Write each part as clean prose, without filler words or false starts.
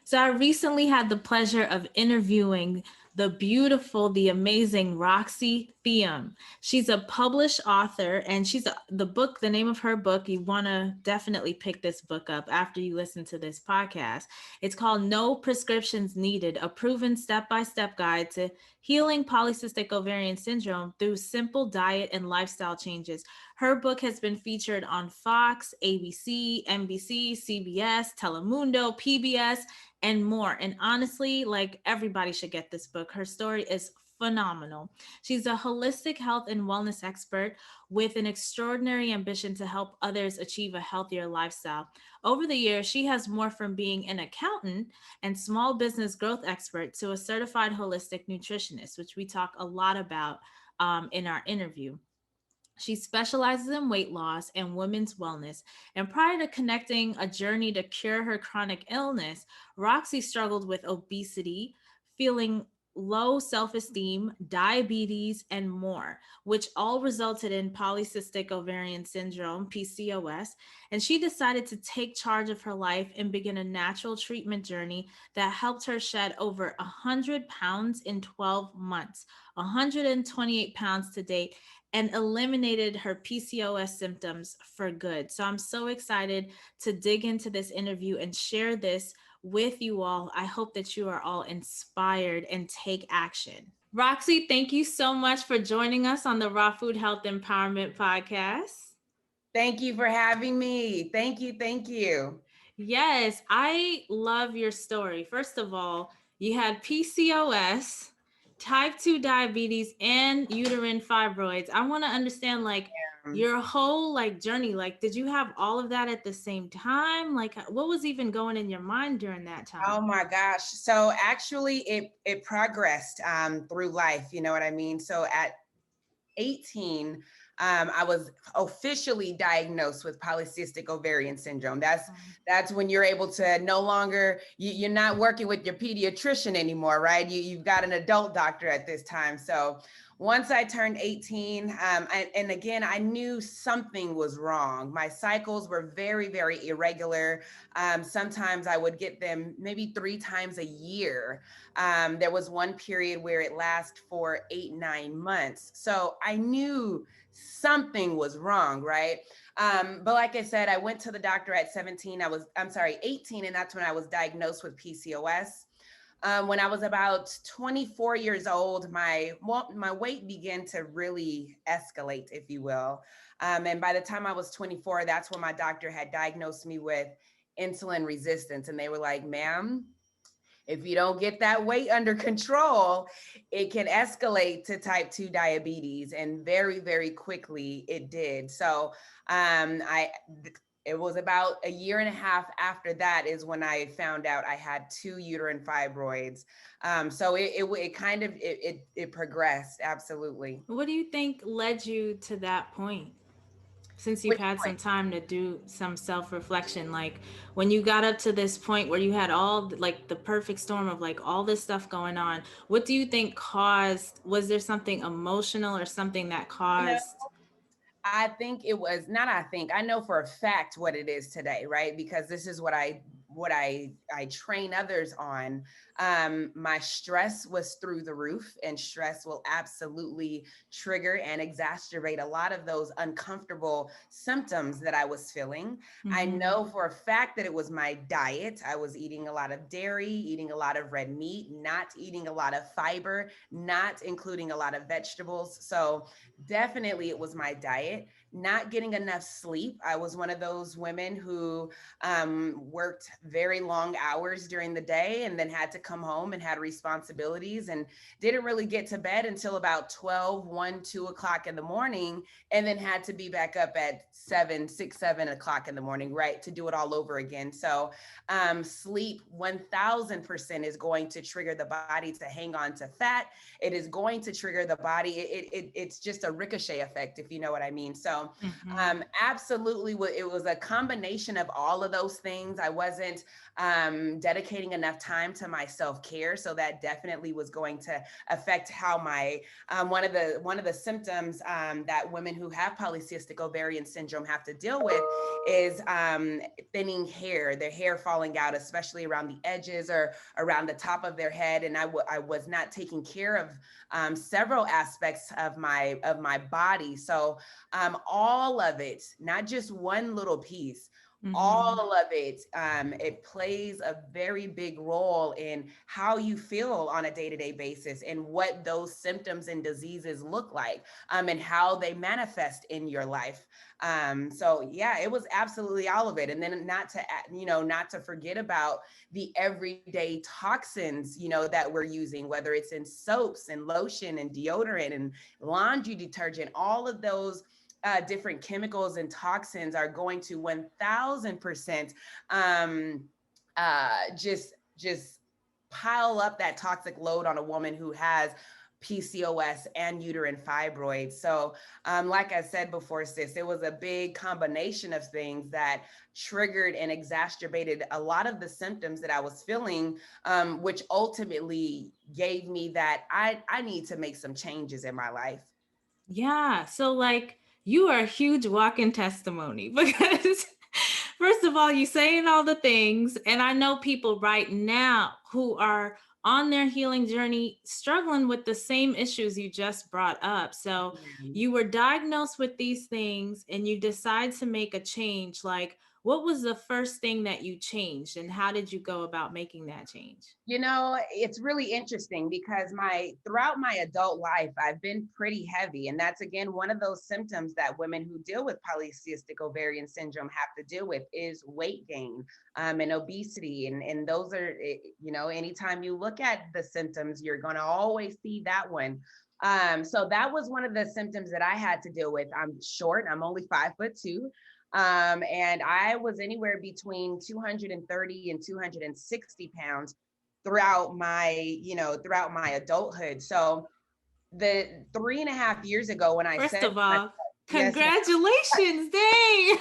So I recently had the pleasure of interviewing the beautiful, the amazing Roxi. She's a published author, and the name of her book, you want to definitely pick this book up after you listen to this podcast. It's called No Prescriptions Needed, a proven step-by-step guide to healing polycystic ovarian syndrome through simple diet and lifestyle changes. Her book has been featured on Fox, ABC, NBC, CBS, Telemundo, PBS, and more. And honestly, like everybody should get this book. Her story is phenomenal. She's a holistic health and wellness expert with an extraordinary ambition to help others achieve a healthier lifestyle. Over the years, she has morphed from being an accountant and small business growth expert to a certified holistic nutritionist, which we talk a lot about in our interview. She specializes in weight loss and women's wellness. And prior to connecting a journey to cure her chronic illness, Roxy struggled with obesity, feeling low self esteem, diabetes, and more, which all resulted in polycystic ovarian syndrome, PCOS. And she decided to take charge of her life and begin a natural treatment journey that helped her shed over 100 pounds in 12 months, 128 pounds to date, and eliminated her PCOS symptoms for good. So I'm so excited to dig into this interview and share this with you all. I hope that you are all inspired and take action. Roxy, thank you so much for joining us on the Raw Food Health Empowerment Podcast. Thank you for having me. Thank you. Thank you. Yes, I love your story. First of all, you had PCOS, type 2 diabetes, and uterine fibroids. I want to understand like Um, your whole like journey. Like, did you have all of that at the same time? Like, what was even going in your mind during that oh time? my gosh. So actually it progressed through life, you know what I mean? So at 18, I was officially diagnosed with polycystic ovarian syndrome. That's when you're able to no longer you're not working with your pediatrician anymore, right? You've got an adult doctor at this time. So once I turned 18, and again, I knew something was wrong. My cycles were very, very irregular. Sometimes I would get them maybe 3 times a year. There was one period where it lasted for 8, 9 months. So I knew something was wrong, right? But like I said, I went to the doctor at 17. I'm sorry, 18, and that's when I was diagnosed with PCOS. When I was about 24 years old, my weight began to really escalate, if you will. And by the time I was 24, that's when my doctor had diagnosed me with insulin resistance. And they were like, ma'am, if you don't get that weight under control, it can escalate to type 2 diabetes. And very, very quickly it did. So I it was about a year and a half after that is when I found out I had 2 uterine fibroids. So it kind of it progressed. Absolutely. What do you think led you to that point? Since you've Which had point? some time to do some self-reflection, like when you got up to this point where you had all like the perfect storm of like all this stuff going on, what do you think caused, was there something emotional or something that You know, caused? I think it was not. I think I know for a fact what it is today, right? Because this is what I train others on. My stress was through the roof, and stress will absolutely trigger and exacerbate a lot of those uncomfortable symptoms that I was feeling. I Mm-hmm. know for a fact that it was my diet. I was eating a lot of dairy, eating a lot of red meat, not eating a lot of fiber, not including a lot of vegetables. So definitely it was my diet, not getting enough sleep. I was one of those women who worked very long hours during the day and then had to come home and had responsibilities and didn't really get to bed until about 12, 1, 2 o'clock in the morning, and then had to be back up at 7, 6, 7 o'clock in the morning, right, to do it all over again. So sleep 1000% is going to trigger the body to hang on to fat. It is going to trigger the body. It's just a ricochet effect, if you know what I mean. So Mm-hmm. absolutely, it was a combination of all of those things. I wasn't dedicating enough time to my self-care, so that definitely was going to affect how my one of the symptoms that women who have polycystic ovarian syndrome have to deal with is thinning hair, their hair falling out, especially around the edges or around the top of their head. And I was not taking care of several aspects of my body. So all of it, not just one little piece, all of it, it plays a very big role in how you feel on a day-to-day basis and what those symptoms and diseases look like, and how they manifest in your life. So yeah, it was absolutely all of it. And then not to forget about the everyday toxins, that we're using, whether it's in soaps and lotion and deodorant and laundry detergent, all of those different chemicals and toxins are going to 1000% just pile up that toxic load on a woman who has PCOS and uterine fibroids. So like I said before, sis, it was a big combination of things that triggered and exacerbated a lot of the symptoms that I was feeling, which ultimately gave me that I need to make some changes in my life. Yeah. So like you are a huge walking testimony because first of all, you saying all the things, and I know people right now who are on their healing journey struggling with the same issues you just brought up. So you were diagnosed with these things and you decide to make a change. Like, what was the first thing that you changed and how did you go about making that change? It's really interesting because throughout my adult life, I've been pretty heavy. And that's, again, one of those symptoms that women who deal with polycystic ovarian syndrome have to deal with is weight gain and obesity. And those are, anytime you look at the symptoms, you're going to always see that one. So that was one of the symptoms that I had to deal with. I'm short. I'm only 5'2". And I was anywhere between 230 and 260 pounds throughout my adulthood. So the 3.5 years ago when I First said, of all, yes, congratulations, dang.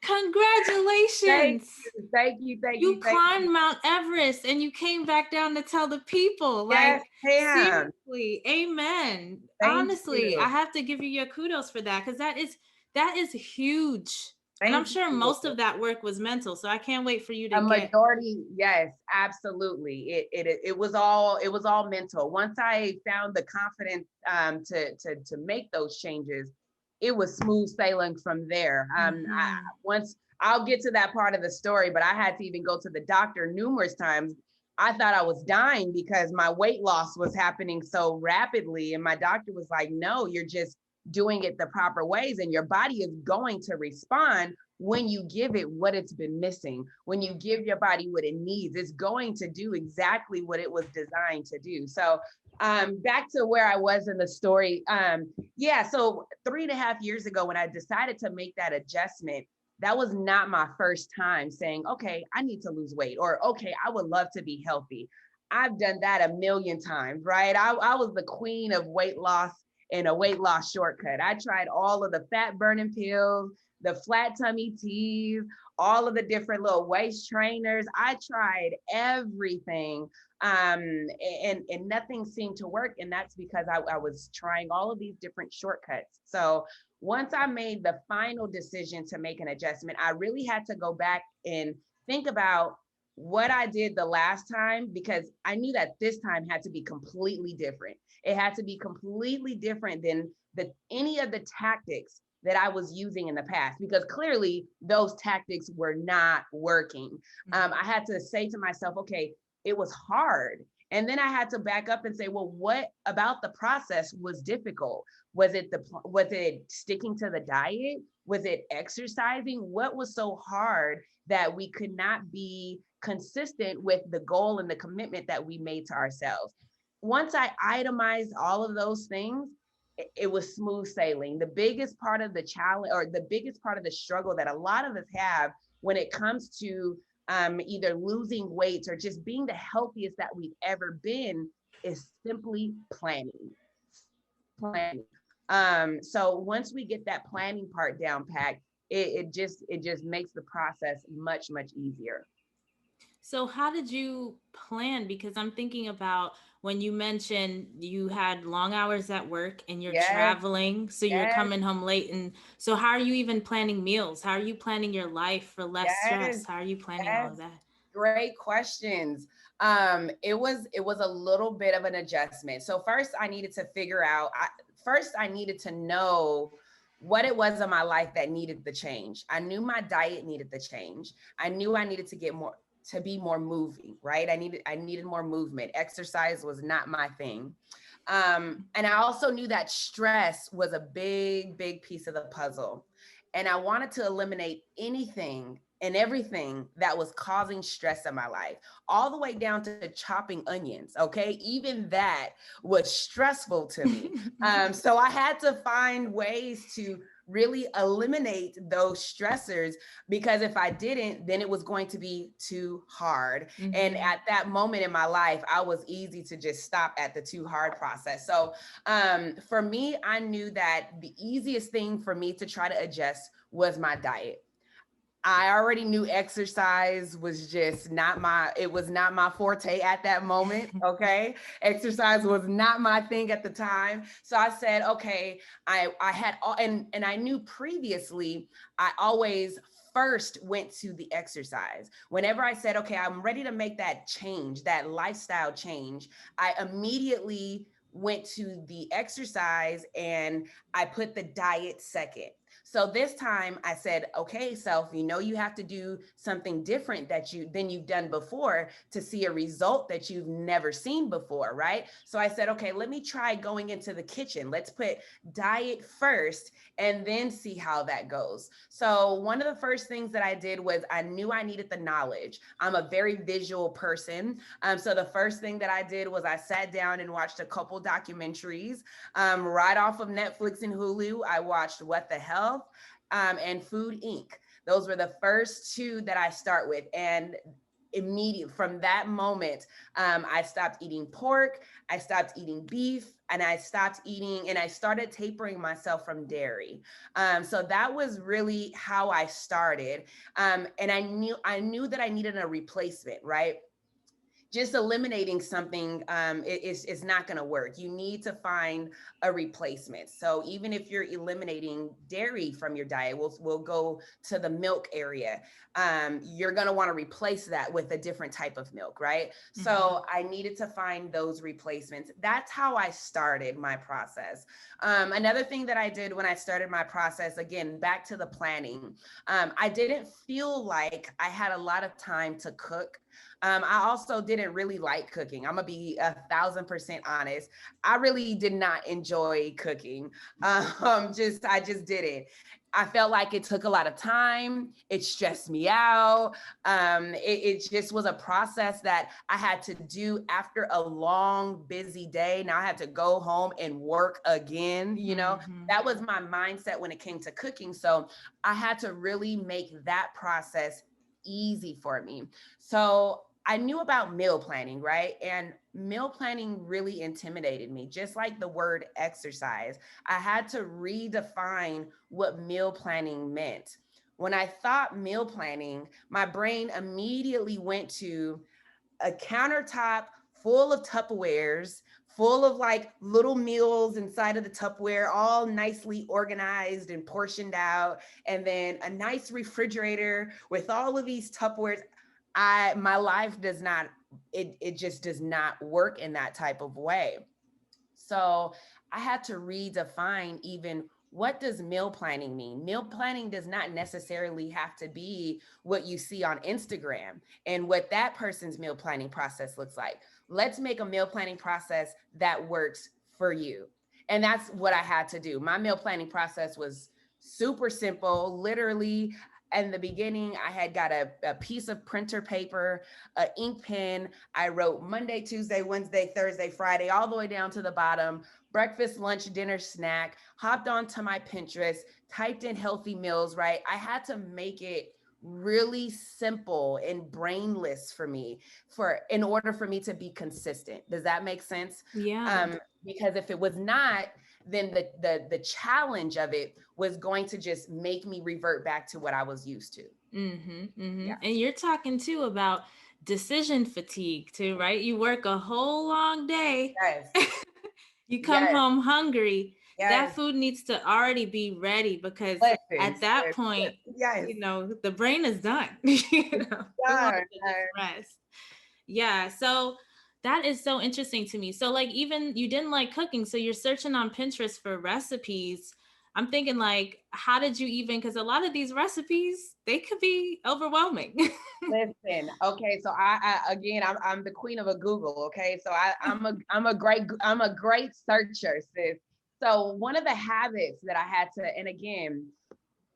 Congratulations. thank you. You climbed Mount Everest and you came back down to tell the people. Yes, Like, ma'am. seriously, amen. Thank Honestly, you. I have to give you your kudos for that because that is huge. And I'm Thank sure you. most of that work was mental. So I can't wait for you to A get majority, yes, absolutely. It was all mental. Once I found the confidence to make those changes, it was smooth sailing from there. Once I'll get to that part of the story, but I had to even go to the doctor numerous times. I thought I was dying because my weight loss was happening so rapidly, and my doctor was like, "No, you're just doing it the proper ways, and your body is going to respond." When you give it what it's been missing, when you give your body what it needs, it's going to do exactly what it was designed to do. So back to where I was in the story. So 3.5 years ago, when I decided to make that adjustment, that was not my first time saying, okay, I need to lose weight, or okay, I would love to be healthy. I've done that a million times, right? I was the queen of weight loss and a weight loss shortcut. I tried all of the fat burning pills, the flat tummy teas, all of the different little waist trainers. I tried everything, and nothing seemed to work. And that's because I was trying all of these different shortcuts. So once I made the final decision to make an adjustment, I really had to go back and think about what I did the last time, because I knew that this time had to be completely different. It had to be completely different than any of the tactics that I was using in the past, because clearly those tactics were not working. I had to say to myself, okay, it was hard. And then I had to back up and say, well, what about the process was difficult? Was it sticking to the diet? Was it exercising? What was so hard that we could not be consistent with the goal and the commitment that we made to ourselves? Once I itemized all of those things, it was smooth sailing. The biggest part of the challenge, or the biggest part of the struggle that a lot of us have when it comes to either losing weight or just being the healthiest that we've ever been, is simply planning. So once we get that planning part down packed, it just makes the process much, much easier. So how did you plan? Because I'm thinking about when you mentioned you had long hours at work and you're Yes, traveling, so you're yes, coming home late. And so how are you even planning meals? How are you planning your life for less yes, stress? How are you planning all of yes. that? Great questions. It was a little bit of an adjustment. So first I needed to figure out, first I needed to know what it was in my life that needed the change. I knew my diet needed the change. I knew I needed to get more, to be more moving, right? I needed more movement. Exercise was not my thing. And I also knew that stress was a big, big piece of the puzzle. And I wanted to eliminate anything and everything that was causing stress in my life, all the way down to chopping onions. Okay. Even that was stressful to me. So I had to find ways to really eliminate those stressors, because if I didn't, then it was going to be too hard. And Mhm. at that moment in my life, I was easy to just stop at the too hard process. So for me, I knew that the easiest thing for me to try to adjust was my diet. I already knew exercise was just not my, it was not my forte at that moment. Okay. Exercise was not my thing at the time. So I said, okay, I had all, and I knew previously I always first went to the exercise. Whenever I said, okay, I'm ready to make that change, that lifestyle change, I immediately went to the exercise and I put the diet second. So this time I said, okay, self, you have to do something different than you've done before to see a result that you've never seen before, right? So I said, okay, let me try going into the kitchen. Let's put diet first and then see how that goes. So one of the first things that I did was I knew I needed the knowledge. I'm a very visual person. So the first thing that I did was I sat down and watched a couple documentaries right off of Netflix and Hulu. I watched What the Health and Food Inc. Those were the first two that I start with. And immediate from that moment, I stopped eating pork, I stopped eating beef, and I stopped eating, and I started tapering myself from dairy. So that was really how I started. And I knew that I needed a replacement, right? Just eliminating something is not going to work. You need to find a replacement. So even if you're eliminating dairy from your diet, we'll go to the milk area. You're going to want to replace that with a different type of milk, right? Mhm. So I needed to find those replacements. That's how I started my process. Another thing that I did when I started my process, again, back to the planning, I didn't feel like I had a lot of time to cook. I also didn't really like cooking. I'm gonna be 1,000% honest. I really did not enjoy cooking. I just didn't. I felt like it took a lot of time. It stressed me out. It just was a process that I had to do after a long, busy day. Now I had to go home and work again. Mhm. That was my mindset when it came to cooking. So I had to really make that process easy for me. So I knew about meal planning, right? And meal planning really intimidated me, just like the word exercise. I had to redefine what meal planning meant. When I thought meal planning, my brain immediately went to a countertop full of Tupperwares, full of like little meals inside of the Tupperware, all nicely organized and portioned out, and then a nice refrigerator with all of these Tupperwares. My life does not, it just does not work in that type of way. So I had to redefine even what does meal planning mean? Meal planning does not necessarily have to be what you see on Instagram and what that person's meal planning process looks like. Let's make a meal planning process that works for you. And that's what I had to do. My meal planning process was super simple. Literally, in the beginning, I had got a piece of printer paper, an ink pen. I wrote Monday, Tuesday, Wednesday, Thursday, Friday, all the way down to the bottom, breakfast, lunch, dinner, snack, hopped onto my Pinterest, typed in healthy meals, right? I had to make it really simple and brainless for me in order for me to be consistent. Does that make sense? Yeah. Because if it was not, then the challenge of it was going to just make me revert back to what I was used to. Mm-hmm, mm-hmm. Yeah. And you're talking too about decision fatigue too, right? You work a whole long day. Yes. You come Yes. home hungry. That Yes. food needs to already be ready because Listen, at that sis. point, Yes. the brain is done. We want Done. to just rest. Yeah. So that is so interesting to me. So like even you didn't like cooking, so you're searching on Pinterest for recipes. I'm thinking like, how did you even, because a lot of these recipes, they could be overwhelming. Listen, okay, so I again, I'm the queen of a Google, okay? So I'm a great searcher, sis. So one of the habits that I had to, and again,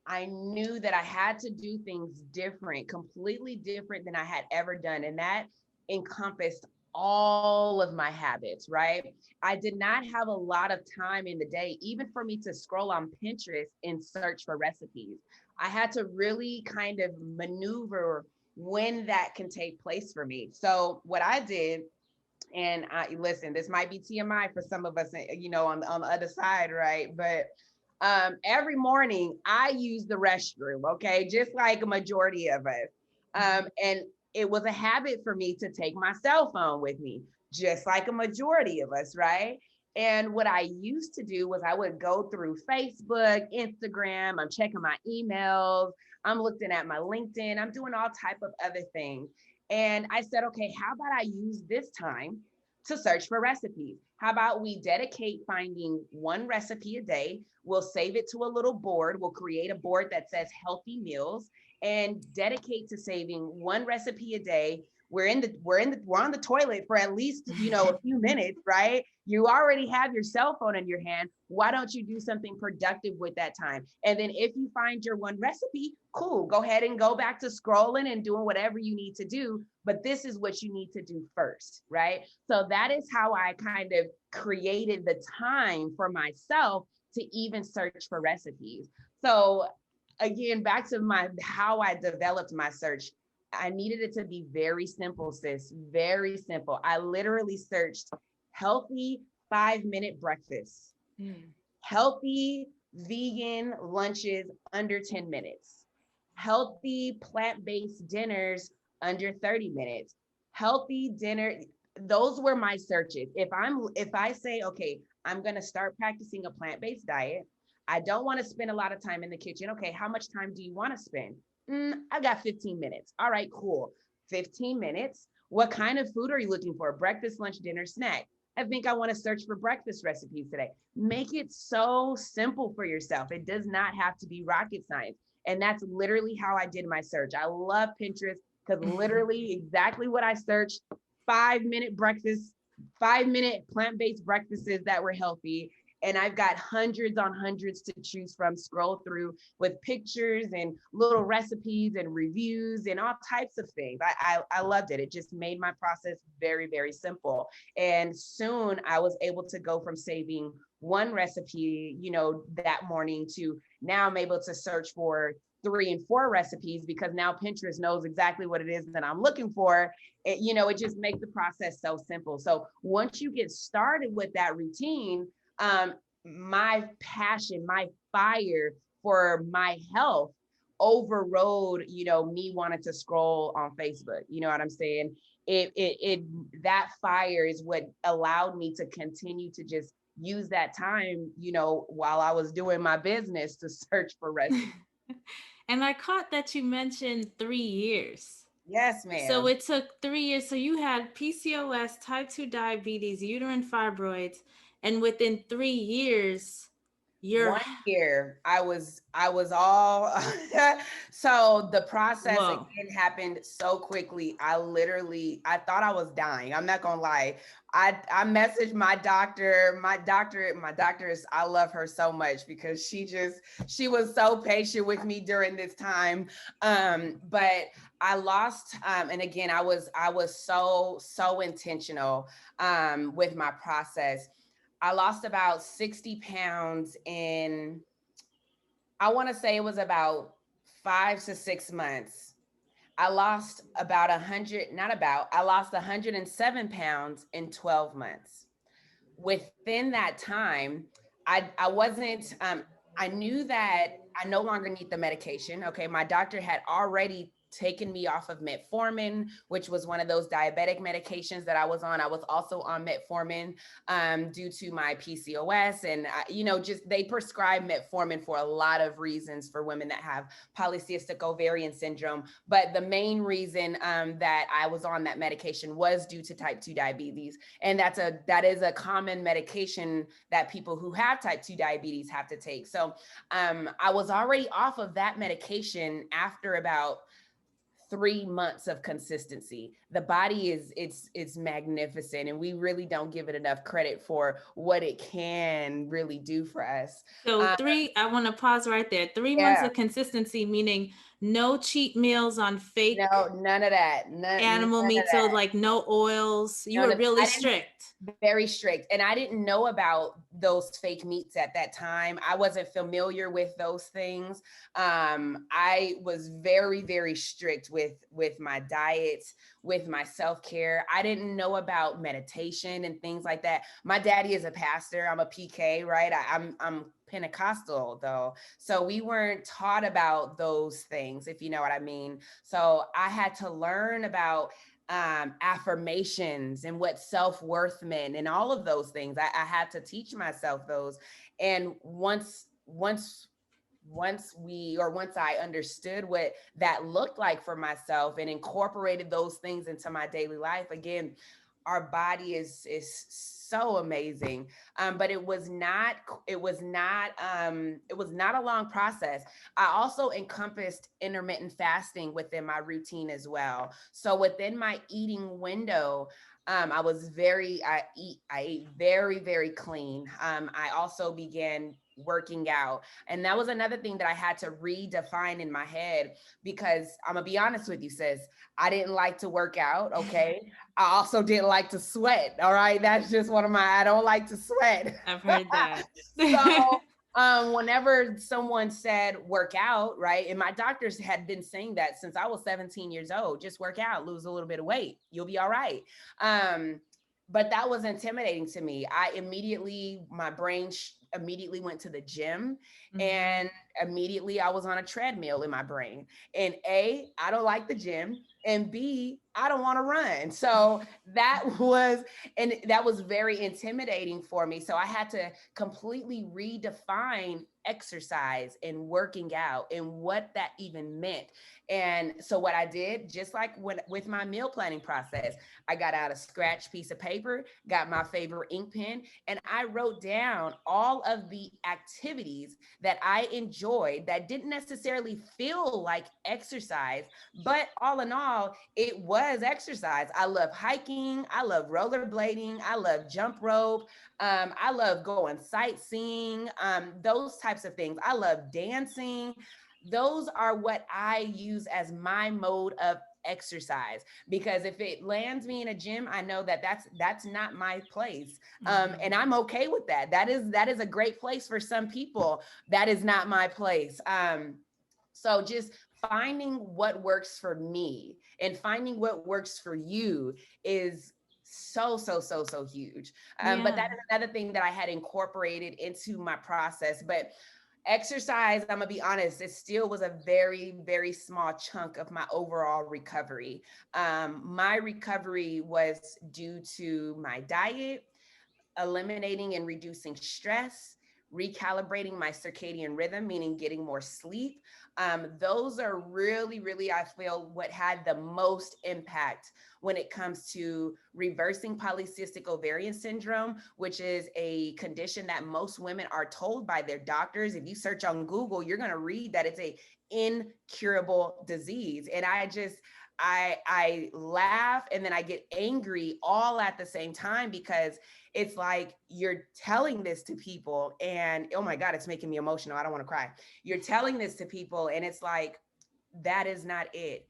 I knew that I had to do things different, completely different than I had ever done, and that encompassed all of my habits, right? I did not have a lot of time in the day, even for me to scroll on Pinterest and search for recipes. I had to really kind of maneuver when that can take place for me. So what I did, and I listen, this might be TMI for some of us, on the other side, right? But every morning I use the restroom, okay, just like a majority of us. And it was a habit for me to take my cell phone with me, just like a majority of us, right? And what I used to do was I would go through Facebook, Instagram, I'm checking my emails, I'm looking at my LinkedIn, I'm doing all type of other things. And I said, okay, how about I use this time to search for recipes? How about we dedicate finding one recipe a day? We'll save it to a little board. We'll create a board that says healthy meals and dedicate to saving one recipe a day. We're on the toilet for at least, a few minutes, right? You already have your cell phone in your hand. Why don't you do something productive with that time? And then if you find your one recipe, cool, go ahead and go back to scrolling and doing whatever you need to do. But this is what you need to do first, right? So that is how I kind of created the time for myself to even search for recipes. So again, back to how I developed my search. I needed it to be very simple, sis. Very simple. I literally searched healthy 5-minute breakfast, healthy vegan lunches under 10 minutes, healthy plant-based dinners under 30 minutes, healthy dinner. Those were my searches. If I say, okay, I'm going to start practicing a plant-based diet, I don't want to spend a lot of time in the kitchen. Okay, how much time do you want to spend? I got 15 minutes. All right, cool. 15 minutes. What kind of food are you looking for? Breakfast, lunch, dinner, snack. I think I want to search for breakfast recipes today. Make it so simple for yourself. It does not have to be rocket science. And that's literally how I did my search. I love Pinterest because literally exactly what I searched, 5-minute breakfast, 5-minute plant-based breakfasts that were healthy. And I've got hundreds on hundreds to choose from, scroll through with pictures and little recipes and reviews and all types of things. I loved it. It just made my process very, very simple. And soon I was able to go from saving one recipe, that morning to now I'm able to search for 3 and 4 recipes because now Pinterest knows exactly what it is that I'm looking for. It just makes the process so simple. So once you get started with that routine, my passion, my fire for my health overrode, me wanting to scroll on Facebook. You know what I'm saying? That fire is what allowed me to continue to just use that time, while I was doing my business to search for recipes. And I caught that you mentioned 3 years. Yes, So ma'am. it took 3 years. So you had PCOS, type 2 diabetes, uterine fibroids, and within 3 years, you're 1 year, I was all so the process whoa. again happened so quickly. I thought I was dying. I'm not gonna lie. I messaged my doctor. My doctor is, I love her so much because she was so patient with me during this time. But I lost, and again, I was so intentional with my process. I lost about 60 pounds in, I want to say it was about 5 to 6 months. I lost about 100, not about, I lost 107 pounds in 12 months. Within that time, I wasn't, I knew that I no longer need the medication. Okay. My doctor had already taken me off of metformin, which was one of those diabetic medications that I was on. I was also on metformin due to my PCOS. And, just they prescribe metformin for a lot of reasons for women that have polycystic ovarian syndrome. But the main reason that I was on that medication was due to type 2 diabetes. And that is a common medication that people who have type 2 diabetes have to take. So I was already off of that medication after about 3 months of consistency. The body it's magnificent, and we really don't give it enough credit for what it can really do for us. So I want to pause right there. 3 months of consistency, meaning no cheat meals on fake none of that. Animal meat. So like no oils. You were really strict. Very strict. And I didn't know about those fake meats at that time. I wasn't familiar with those things. I was very, very strict with my diet, with my self-care. I didn't know about meditation and things like that. My daddy is a pastor. I'm a PK, right? I'm Pentecostal though. So we weren't taught about those things, if you know what I mean. So I had to learn about affirmations and what self-worth meant and all of those things. I had to teach myself those. And once I understood what that looked like for myself and incorporated those things into my daily life, again, our body is so amazing. But it was not a long process. I also encompassed intermittent fasting within my routine as well. So within my eating window, I ate very, very clean. I also began working out. And that was another thing that I had to redefine in my head, because I'm gonna be honest with you, sis, I didn't like to work out. Okay. I also didn't like to sweat. All right. That's just I don't like to sweat. I've heard that. So whenever someone said work out, right, and my doctors had been saying that since I was 17 years old, just work out, lose a little bit of weight, you'll be all right. But that was intimidating to me. My brain immediately went to the gym, and immediately I was on a treadmill in my brain. And A, I don't like the gym, and B, I don't want to run. So that was very intimidating for me. So I had to completely redefine exercise and working out and what that even meant. And so what I did, just like with my meal planning process, I got out a scratch piece of paper, got my favorite ink pen, and I wrote down all of the activities that I enjoyed that didn't necessarily feel like exercise, but all in all, it was exercise. I love hiking. I love rollerblading. I love jump rope. I love going sightseeing, those types of things. I love dancing. Those are what I use as my mode of exercise, because if it lands me in a gym, I know that that's not my place. And I'm okay with that. That is a great place for some people. That is not my place. So just finding what works for me and finding what works for you is so huge. But that is another thing that I had incorporated into my process. But exercise, I'm gonna be honest, it still was a very, very small chunk of my overall recovery. My recovery was due to my diet, eliminating and reducing stress, recalibrating my circadian rhythm, meaning getting more sleep. Those are really, really, I feel, what had the most impact when it comes to reversing polycystic ovarian syndrome, which is a condition that most women are told by their doctors. If you search on Google, you're going to read that it's a incurable disease. And I laugh and then I get angry all at the same time, because it's like you're telling this to people and, oh my God, it's making me emotional. I don't want to cry. You're telling this to people and it's like, that is not it.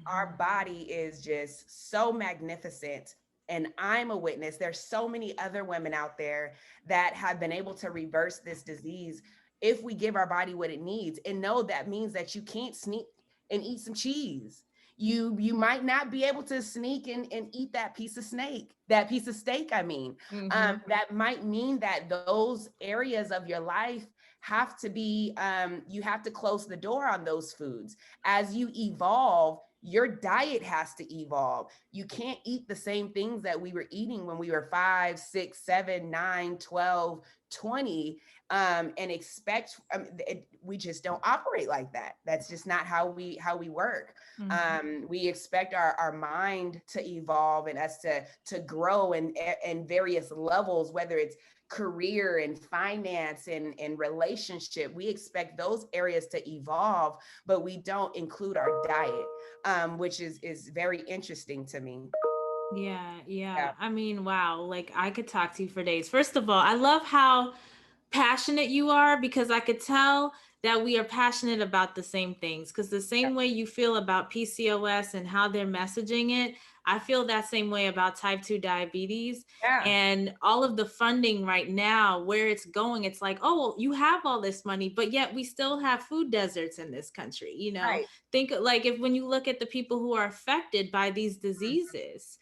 Our body is just so magnificent. And I'm a witness. There's so many other women out there that have been able to reverse this disease if we give our body what it needs. And no, that means that you can't sneak and eat some cheese. You might not be able to sneak and eat that piece of steak. I mean, that might mean that those areas of your life have to be, you have to close the door on those foods. As you evolve, your diet has to evolve. You can't eat the same things that we were eating when we were 5, 6, 7, 9, 12, 20, and expect, we just don't operate like that. That's just not how we work. We expect our mind to evolve and us to grow in various levels, whether it's career and finance and relationship. We expect those areas to evolve, but we don't include our diet, which is very interesting to me. Yeah. I mean, wow. Like I could talk to you for days. First of all, I love how passionate you are, because I could tell that we are passionate about the same things, because the same way you feel about PCOS and how they're messaging it, I feel that same way about type 2 diabetes. Yeah. And all of the funding right now, where it's going, it's like, oh, well, you have all this money, but yet we still have food deserts in this country. Right. Think like if when you look at the people who are affected by these diseases,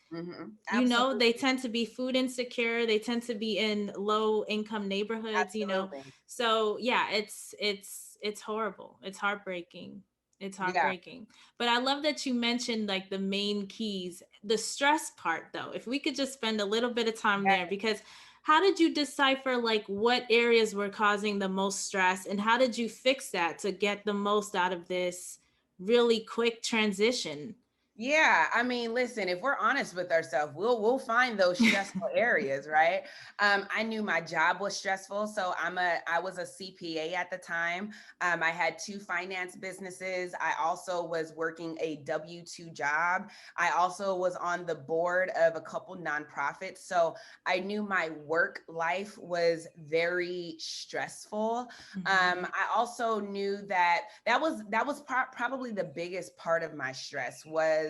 Absolutely. they tend to be food insecure, they tend to be in low income neighborhoods. Absolutely. So yeah, it's horrible, it's heartbreaking, it's Yeah. heartbreaking. But I love that you mentioned like the main keys, the stress part though, if we could just spend a little bit of time there, because how did you decipher like what areas were causing the most stress, and how did you fix that to get the most out of this really quick transition? Yeah, I mean, listen, if we're honest with ourselves, we'll find those stressful areas, right? I knew my job was stressful, so I was a CPA at the time. I had 2 finance businesses. I also was working a W-2 job. I also was on the board of a couple nonprofits, so I knew my work life was very stressful. I also knew that was probably the biggest part of my stress was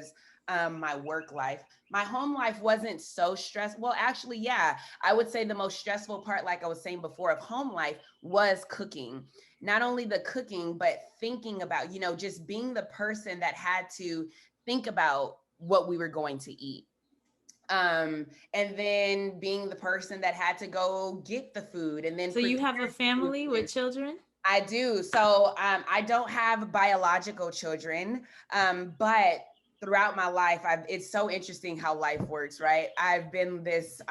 my work life. My home life wasn't so stressful. Well, actually, yeah, I would say the most stressful part, like I was saying before, of home life was cooking. Not only the cooking, but thinking about, just being the person that had to think about what we were going to eat. And then being the person that had to go get the food and then So you prepare have a the family food. with children? I do. So I don't have biological children, but throughout my life, it's so interesting how life works, right? I've been this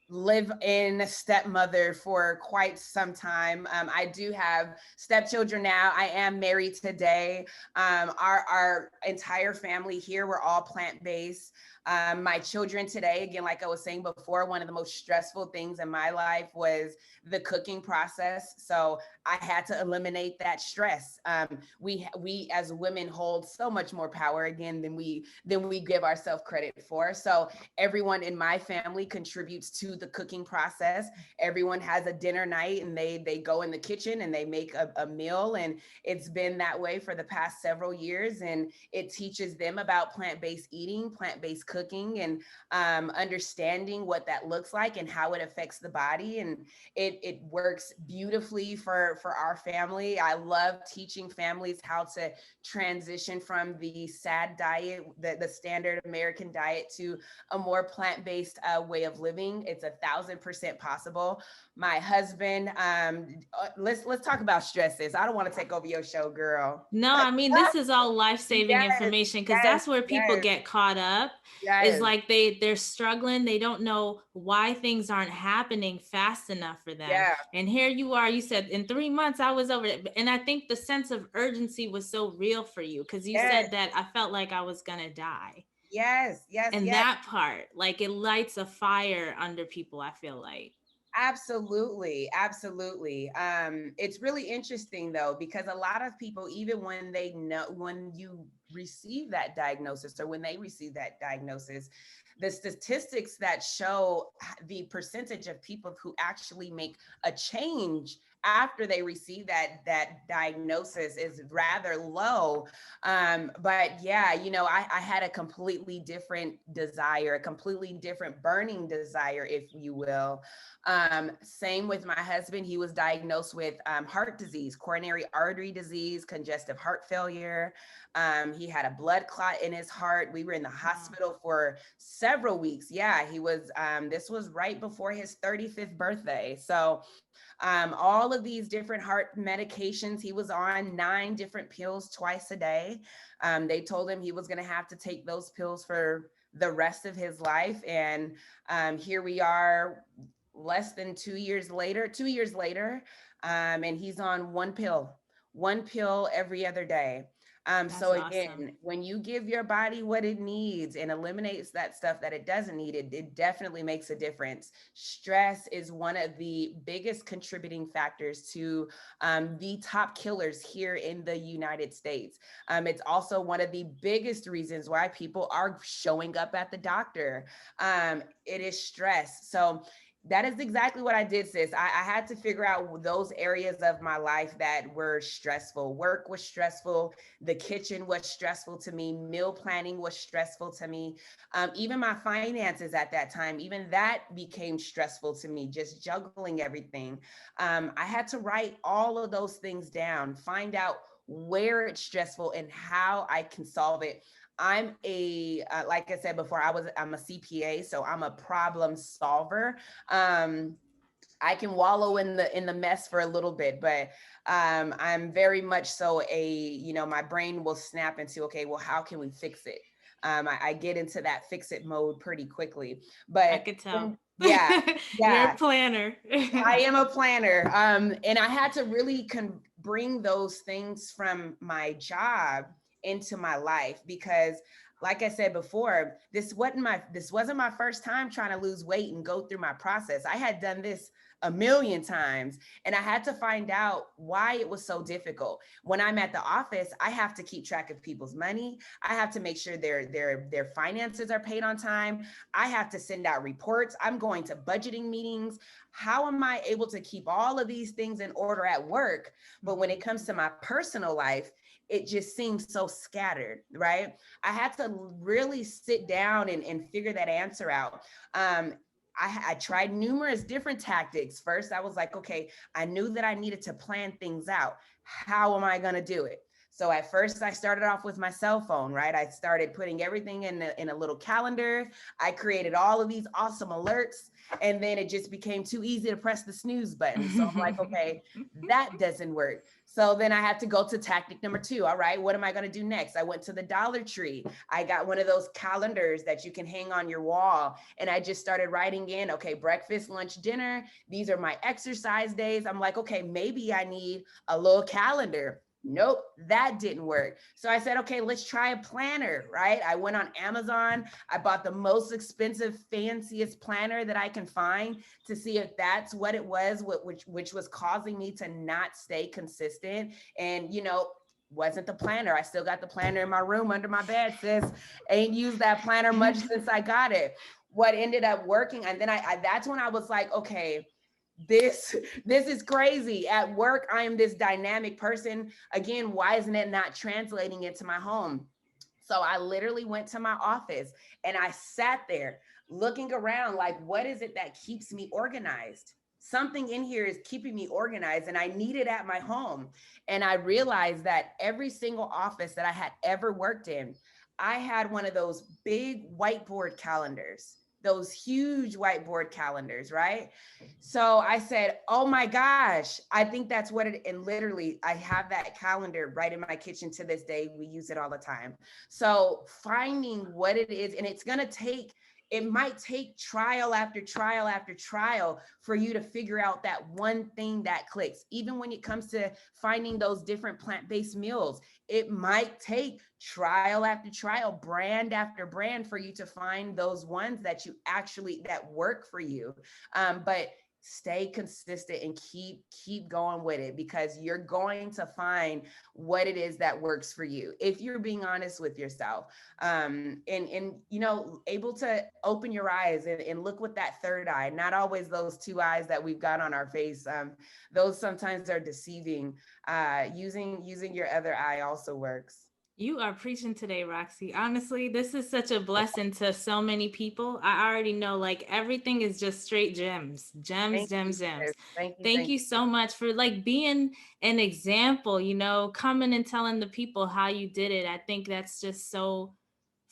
live-in stepmother for quite some time. I do have stepchildren now. I am married today. Our entire family here, we're all plant-based. My children today, again, like I was saying before, one of the most stressful things in my life was the cooking process. So I had to eliminate that stress. We as women hold so much more power again than we give ourselves credit for. So everyone in my family contributes to the cooking process. Everyone has a dinner night and they go in the kitchen and they make a meal, and it's been that way for the past several years. And it teaches them about plant-based eating, plant-based cooking, and understanding what that looks like and how it affects the body. And it works beautifully for our family. I love teaching families how to transition from the SAD diet, the standard American diet, to a more plant-based way of living. It's 1,000% possible. My husband, let's talk about stresses. I don't want to take over your show, girl. No, I mean, this is all life-saving Yes, information, because yes, that's where people yes, get caught up, is yes, like they're struggling, they don't know why things aren't happening fast enough for them. yeah, And here you are, you said in 3 months I was over it. And I think the sense of urgency was so real for you, because you yes, said that I felt like I was gonna die. yes, yes, And yes. that part, like it lights a fire under people, I feel like. Absolutely, absolutely. It's really interesting though, because a lot of people, even when you receive that diagnosis, or when they receive that diagnosis, the statistics that show the percentage of people who actually make a change after they receive that diagnosis is rather low. But yeah, I had a completely different desire, a completely different burning desire, if you will. Same with my husband. He was diagnosed with heart disease, coronary artery disease, congestive heart failure. He had a blood clot in his heart. We were in the hospital for several weeks. Yeah, he was, this was right before his 35th birthday. So all of these different heart medications, he was on 9 different pills twice a day. They told him he was going to have to take those pills for the rest of his life. And here we are less than 2 years later, and he's on one pill every other day. So That's awesome. again, when you give your body what it needs and eliminates that stuff that it doesn't need, it definitely makes a difference. Stress is one of the biggest contributing factors to the top killers here in the United States. It's also one of the biggest reasons why people are showing up at the doctor. It is stress. So that is exactly what I did, sis. I had to figure out those areas of my life that were stressful. Work was stressful. The kitchen was stressful to me. Meal planning was stressful to me. Even my finances at that time, even that became stressful to me, just juggling everything. I had to write all of those things down, find out where it's stressful and how I can solve it. I'm like I said before, I'm a CPA, so I'm a problem solver. I can wallow in the mess for a little bit, but I'm very much so my brain will snap into, okay, well, how can we fix it? I get into that fix it mode pretty quickly, I but could tell. yeah, You're a yeah, planner. I am a planner. And I had to really bring those things from my job into my life because like I said before, this wasn't my first time trying to lose weight and go through my process. I had done this a million times and I had to find out why it was so difficult. When I'm at the office, I have to keep track of people's money. I have to make sure their finances are paid on time. I have to send out reports. I'm going to budgeting meetings. How am I able to keep all of these things in order at work? But when it comes to my personal life, it just seems so scattered, right? I had to really sit down and figure that answer out. I tried numerous different tactics. First, I was like, okay, I knew that I needed to plan things out. How am I going to do it? So at first I started off with my cell phone, right? I started putting everything in a little calendar. I created all of these awesome alerts. And then it just became too easy to press the snooze button. So I'm like, okay, that doesn't work. So then I had to go to tactic number 2. All right, what am I going to do next? I went to the Dollar Tree. I got one of those calendars that you can hang on your wall. And I just started writing in, okay, breakfast, lunch, dinner. These are my exercise days. I'm like, okay, maybe I need a little calendar. Nope, that didn't work. So I said, okay, let's try a planner, right? I went on Amazon. I bought the most expensive, fanciest planner that I can find to see if that's what it was, which was causing me to not stay consistent. And, wasn't the planner. I still got the planner in my room under my bed, sis. Ain't used that planner much since I got it. What ended up working, and then that's when I was like, okay, this is crazy. At work, I am this dynamic person. Again, why isn't it not translating into my home? So I literally went to my office and I sat there looking around like, what is it that keeps me organized? Something in here is keeping me organized and I need it at my home. And I realized that every single office that I had ever worked in, I had one of those big whiteboard calendars, those huge whiteboard calendars, right? So I said, oh my gosh, I think that's what it, and literally I have that calendar right in my kitchen to this day. We use it all the time. So finding what it is, and it might take trial after trial after trial for you to figure out that one thing that clicks. Even when it comes to finding those different plant-based meals, it might take trial after trial, brand after brand for you to find those ones that work for you. But stay consistent and keep going with it because you're going to find what it is that works for you if you're being honest with yourself, and able to open your eyes and look with that third eye, not always those 2 eyes that we've got on our face. Those sometimes are deceiving. Using your other eye also works. You are preaching today, Roxy. Honestly, this is such a blessing to so many people. I already know like everything is just straight gems, gems, Thank you, gems, gems. sis. Thank you. Thank Thank you so much for like being an example, coming and telling the people how you did it. I think that's just so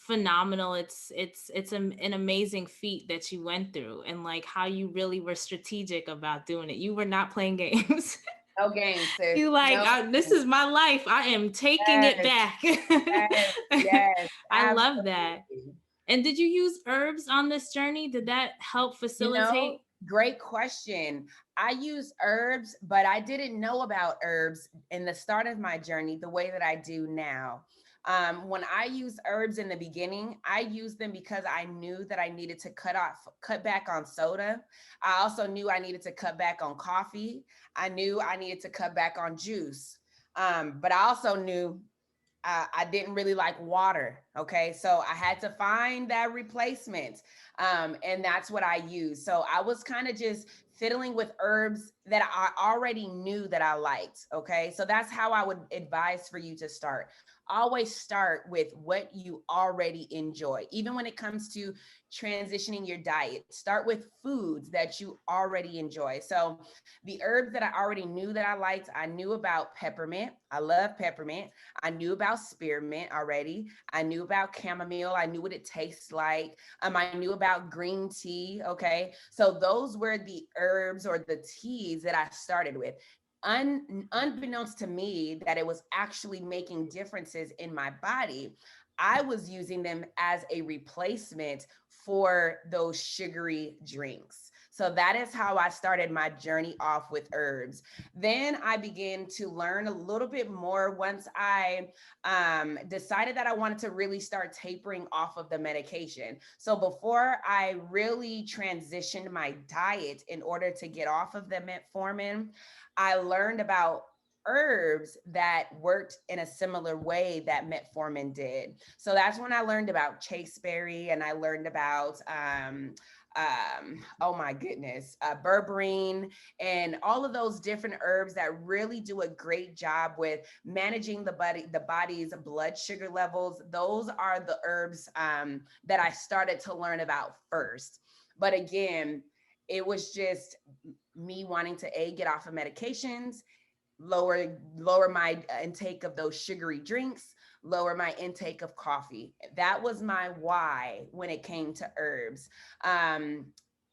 phenomenal. It's an amazing feat that you went through, and like how you really were strategic about doing it. You were not playing games. No games, sis. You like, No this games. is my life. I am taking it Yes, back. yes, yes, I love that. absolutely. And did you use herbs on this journey? Did that help You know, facilitate? great question. I use herbs, but I didn't know about herbs in the start of my journey the way that I do now. When I used herbs in the beginning, I used them because I knew that I needed to cut back on soda. I also knew I needed to cut back on coffee. I knew I needed to cut back on juice. But I also knew I didn't really like water. Okay. So I had to find that replacement. And that's what I used. So I was kind of just fiddling with herbs that I already knew that I liked. Okay. So that's how I would advise for you to start. Always start with what you already enjoy. Even when it comes to transitioning your diet, start with foods that you already enjoy. So the herbs that I already knew that I liked, I knew about peppermint. I love peppermint. I knew about spearmint already. I knew about chamomile. I knew what it tastes like. I knew about green tea. Okay. So those were the herbs or the teas that I started with. Unbeknownst to me that it was actually making differences in my body, I was using them as a replacement for those sugary drinks. So that is how I started my journey off with herbs. Then I began to learn a little bit more once I decided that I wanted to really start tapering off of the medication. So before I really transitioned my diet in order to get off of the metformin, I learned about herbs that worked in a similar way that metformin did. So that's when I learned about chasteberry, and I learned about oh my goodness, berberine, and all of those different herbs that really do a great job with managing the body's blood sugar levels. Those are the herbs that I started to learn about first. But again, it was just me wanting to get off of medications, lower my intake of those sugary drinks, lower my intake of coffee. That was my why when it came to herbs. um,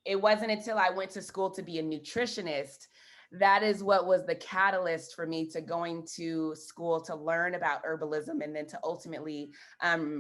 it wasn't until I went to school to be a nutritionist that is what was the catalyst for me to going to school to learn about herbalism, and then to ultimately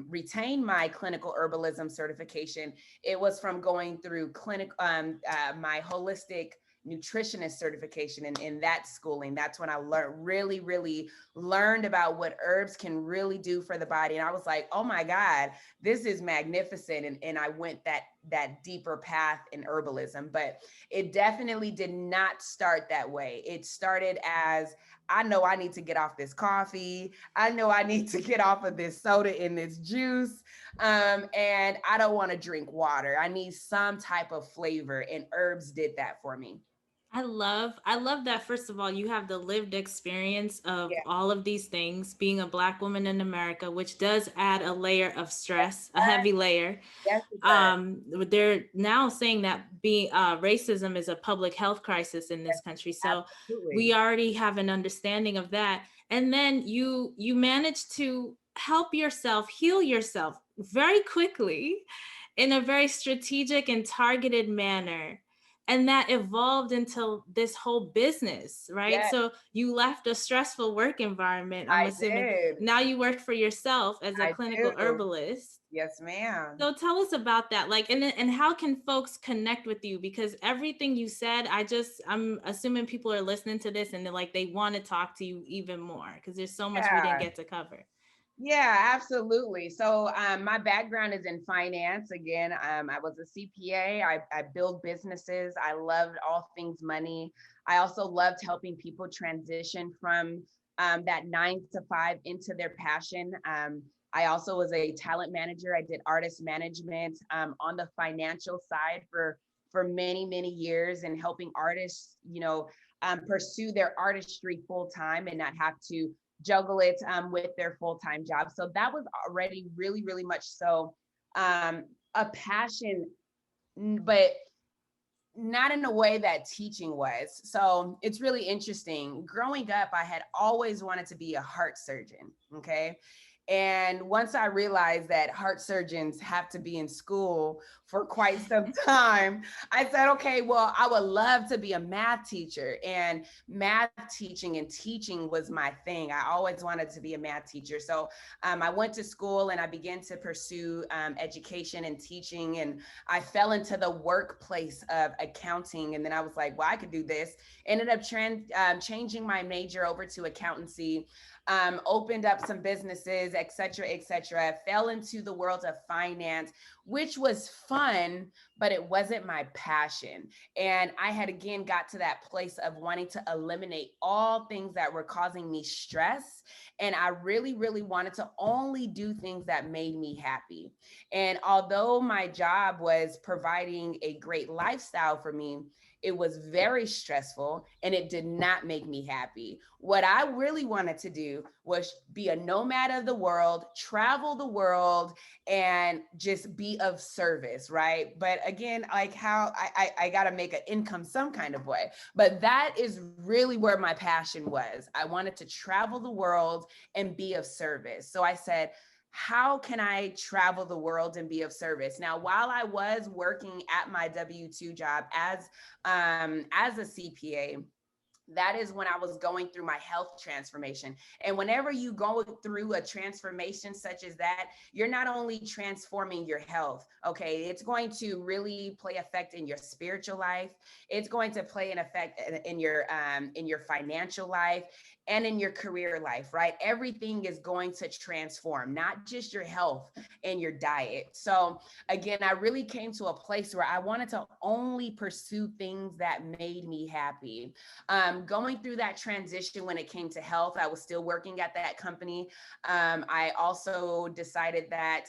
retain my clinical herbalism certification. It was from going through my holistic nutritionist certification, and in that schooling, that's when I really learned about what herbs can really do for the body. And I was like, oh my God, this is magnificent. And I went that deeper path in herbalism. But it definitely did not start that way. It started as, I know I need to get off this coffee. I know I need to get off of this soda and this juice. And I don't want to drink water. I need some type of flavor, and herbs did that for me. I love that. First of all, you have the lived experience of Yeah. all of these things, being a Black woman in America, which does add a layer of stress, a heavy layer. Yes, it does. They're now saying that being racism is a public health crisis in this country. So Absolutely. we already have an understanding of that. And then you manage to help yourself, heal yourself very quickly in a very strategic and targeted manner. And that evolved into this whole business, right? Yes, So you left a stressful work environment, I'm I assuming. did. Now you work for yourself as a I clinical do. herbalist. Yes, ma'am. So tell us about that. Like, and how can folks connect with you? Because everything you said, I'm assuming people are listening to this and they're like, they want to talk to you even more because there's so much we didn't Yeah. get to cover. Yeah, absolutely. So my background is in finance. Again, I was a CPA. I build businesses. I loved all things money. I also loved helping people transition from that 9 to 5 into their passion. I also was a talent manager. I did artist management on the financial side for many years, and helping artists, pursue their artistry full time and not have to juggle it with their full-time job. So that was already really much so a passion, but not in a way that teaching was. So it's really interesting. Growing up, I had always wanted to be a heart surgeon. Okay. And once I realized that heart surgeons have to be in school for quite some time, I said, okay, well, I would love to be a math teacher. And math teaching and teaching was my thing. I always wanted to be a math teacher. So I went to school and I began to pursue education and teaching. And I fell into the workplace of accounting. And then I was like, well, I could do this. Ended up changing my major over to accountancy. Opened up some businesses, et cetera, fell into the world of finance, which was fun, but it wasn't my passion. And I had again got to that place of wanting to eliminate all things that were causing me stress. And I really, really wanted to only do things that made me happy. And although my job was providing a great lifestyle for me, it was very stressful and it did not make me happy. What I really wanted to do was be a nomad of the world, travel the world, and just be of service, right? But again, like how I got to make an income some kind of way. But that is really where my passion was. I wanted to travel the world and be of service. So I said, how can I travel the world and be of service? Now, while I was working at my W-2 job as a CPA, that is when I was going through my health transformation. And whenever you go through a transformation such as that, you're not only transforming your health, okay, it's going to really play effect in your spiritual life. It's going to play an effect in your financial life and in your career life, right? Everything is going to transform, not just your health and your diet. So again, I really came to a place where I wanted to only pursue things that made me happy. Going through that transition when it came to health, I was still working at that company. I also decided that,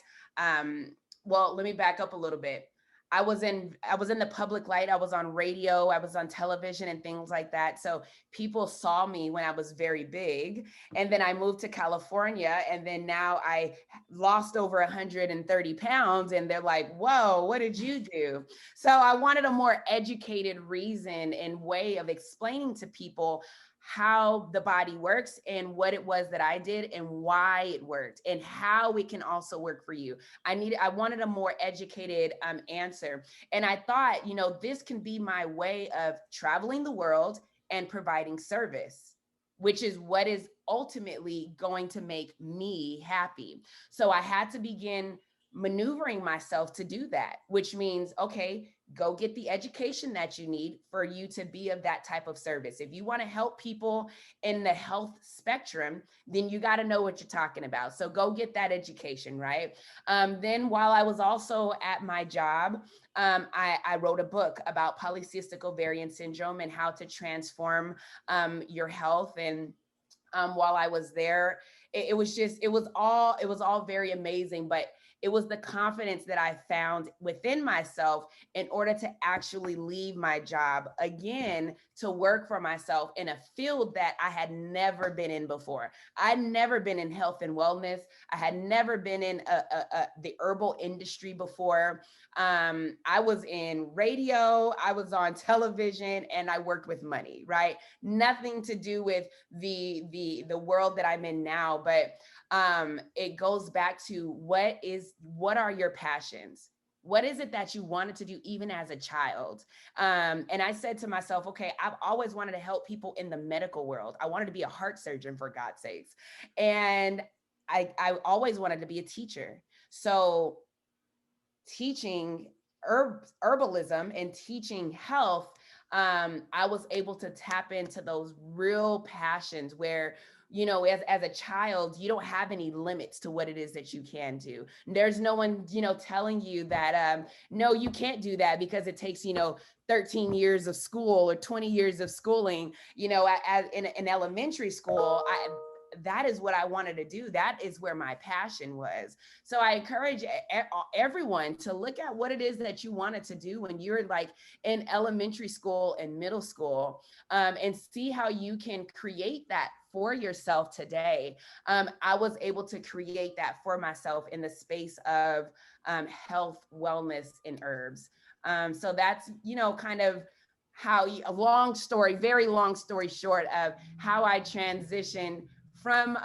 well, let me back up a little bit. I was in the public light. I was on radio, I was on television and things like that. So people saw me when I was very big. And then I moved to California, and then now I lost over 130 pounds, and they're like, whoa, what did you do? So I wanted a more educated reason and way of explaining to people how the body works and what it was that I did and why it worked and how it can also work for you. I wanted a more educated answer. And I thought, this can be my way of traveling the world and providing service, which is what is ultimately going to make me happy. So I had to begin maneuvering myself to do that, which means, okay, go get the education that you need for you to be of that type of service. If you want to help people in the health spectrum, then you got to know what you're talking about. So go get that education, right? Then while I was also at my job, I wrote a book about polycystic ovarian syndrome and how to transform your health. And while I was there, it was all very amazing, but it was the confidence that I found within myself in order to actually leave my job again to work for myself in a field that I had never been in before. I'd never been in health and wellness. I had never been in the herbal industry before. I was in radio, I was on television, and I worked with money, right? Nothing to do with the world that I'm in now, but it goes back to what are your passions? What is it that you wanted to do even as a child? And I said to myself, okay, I've always wanted to help people in the medical world. I wanted to be a heart surgeon, for God's sakes. And I always wanted to be a teacher. So teaching herbalism and teaching health, I was able to tap into those real passions where, as a child, you don't have any limits to what it is that you can do. There's no one, telling you that, no, you can't do that because it takes, 13 years of school or 20 years of schooling, as in elementary school. That is what I wanted to do. That is where my passion was. So I encourage everyone to look at what it is that you wanted to do when you're like in elementary school and middle school, and see how you can create that for yourself today. I was able to create that for myself in the space of health, wellness, and herbs. So that's, kind of how a long story, very long story short, of how I transitioned from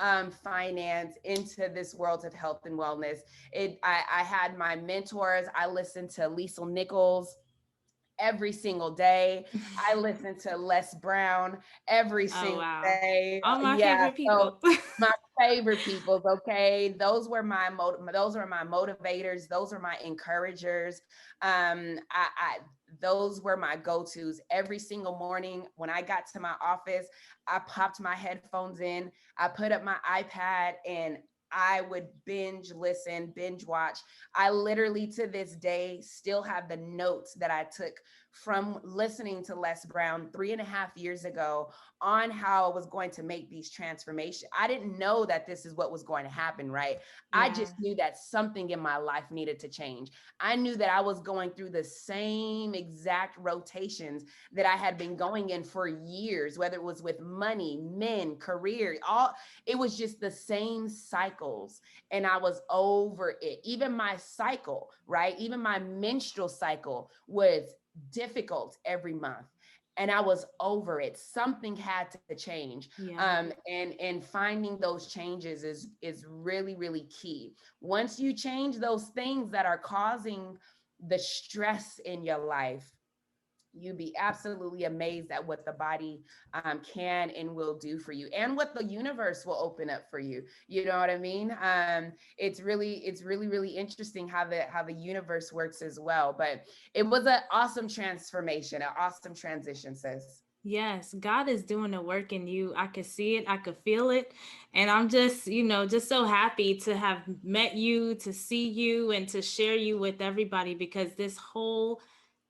finance into this world of health and wellness. I had my mentors. I listened to Liesl Nichols every single day. I listened to Les Brown every Oh, single wow. day. All my Yeah, favorite so people. my favorite peoples, okay? Those were my motivators, those were my encouragers. I those were my go-tos every single morning. When I got to my office, I popped my headphones in, I put up my iPad, and I would binge listen, binge watch. I literally to this day still have the notes that I took from listening to Les Brown 3.5 years ago on how I was going to make these transformations. I didn't know that this is what was going to happen, right? I Yeah. just knew that something in my life needed to change. I knew that I was going through the same exact rotations that I had been going in for years, whether it was with money, men, career, all it was just the same cycles, and I was over it. Even my cycle, right? Even my menstrual cycle was difficult every month, and I was over it. Something had to change. Yeah. And finding those changes is really, really key. Once you change those things that are causing the stress in your life, you'd be absolutely amazed at what the body can and will do for you, and what the universe will open up for you. You know what I mean? It's really, really interesting how the universe works as well. But it was an awesome transformation, an awesome transition, sis. Yes, God is doing the work in you. I could see it, I could feel it. And I'm just, just so happy to have met you, to see you, and to share you with everybody, because this whole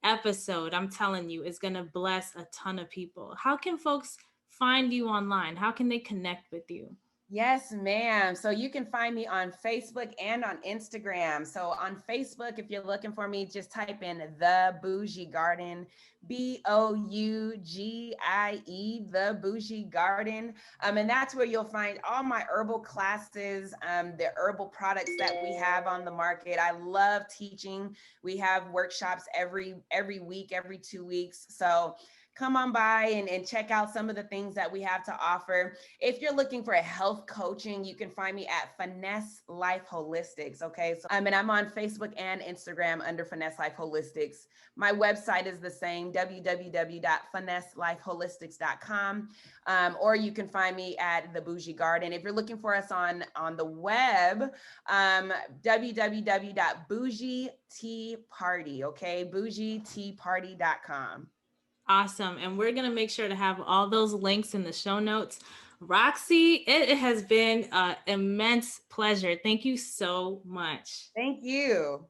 episode, I'm telling you, is going to bless a ton of people. How can folks find you online? How can they connect with you? Yes, ma'am. So you can find me on Facebook and on Instagram. So on Facebook, if you're looking for me, just type in The Bougie Garden, Bougie, The Bougie Garden. And that's where you'll find all my herbal classes, the herbal products that we have on the market. I love teaching. We have workshops every week, every 2 weeks. So come on by and check out some of the things that we have to offer. If you're looking for a health coaching, you can find me at Finesse Life Holistics. Okay. So and I'm on Facebook and Instagram under Finesse Life Holistics. My website is the same, www.finesselifeholistics.com. Or you can find me at The Bougie Garden. If you're looking for us on the web, www.bougieteaparty, okay? bougieteaparty.com. Awesome. And we're going to make sure to have all those links in the show notes. Roxi, it has been an immense pleasure. Thank you so much. Thank you.